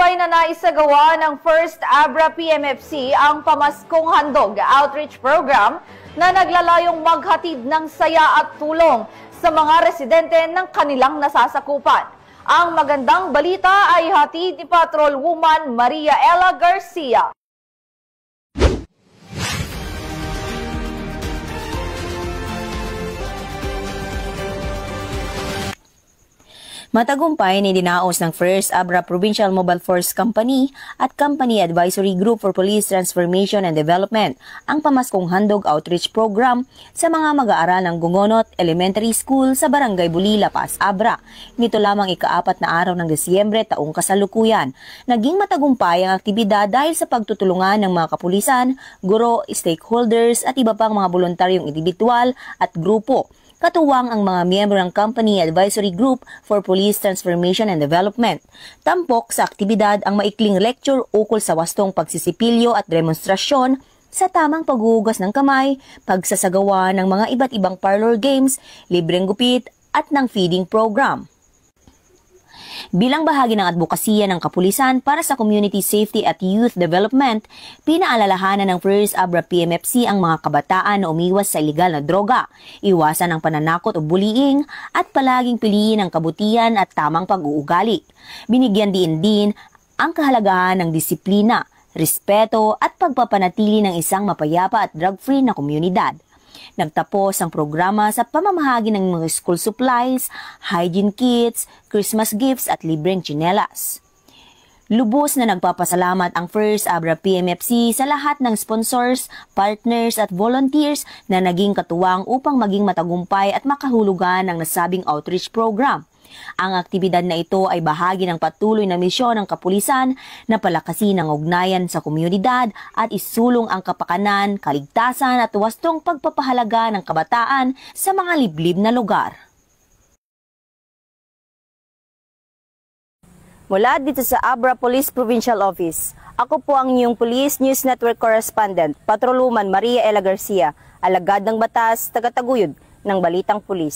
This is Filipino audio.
Matagumpay na naisagawa ng First Abra PMFC ang Pamaskong Handog Outreach Program na naglalayong maghatid ng saya at tulong sa mga residente ng kanilang nasasakupan. Ang magandang balita ay hatid ni Patrolwoman Maria Ella Garcia. Matagumpay ni dinaos ng First Abra Provincial Mobile Force Company at Company Advisory Group for Police Transformation and Development ang Pamaskong Handog Outreach Program sa mga mag-aaral ng Gungonot Elementary School sa Barangay Bulila, Paas Abra. Nito lamang ika-4 na araw ng Disyembre taong kasalukuyan. Naging matagumpay ang aktibidad dahil sa pagtutulungan ng mga kapulisan, guro, stakeholders at iba pang mga voluntaryong individual at grupo. Katuwang ang mga miyembro ng Company Advisory Group for Police Transformation and Development. Tampok sa aktibidad ang maikling lecture ukol sa wastong pagsisipilyo at demonstrasyon sa tamang paghuhugas ng kamay, pagsasagawa ng mga iba't ibang parlor games, libreng gupit at ng feeding program. Bilang bahagi ng advokasya ng kapulisan para sa community safety at youth development, pinaalalahanan ng First Abra PMFC ang mga kabataan na umiwas sa ilegal na droga, iwasan ang pananakot o bullying at palaging piliin ang kabutihan at tamang pag-uugali. Binigyan din ang kahalagahan ng disiplina, respeto at pagpapanatili ng isang mapayapa at drug-free na komunidad. Nagtapos ang programa sa pamamahagi ng mga school supplies, hygiene kits, Christmas gifts at libreng tsinelas. Lubos na nagpapasalamat ang First Abra PMFC sa lahat ng sponsors, partners at volunteers na naging katuwang upang maging matagumpay at makahulugan ng nasabing outreach program. Ang aktibidad na ito ay bahagi ng patuloy na misyon ng kapulisan na palakasin ang ugnayan sa komunidad at isulong ang kapakanan, kaligtasan at wastong pagpapahalaga ng kabataan sa mga liblib na lugar. Mula dito sa Abra Police Provincial Office, ako po ang inyong Police News Network Correspondent, Patrolwoman Maria Ella Garcia, alagad ng batas, tagataguyod ng Balitang Pulis.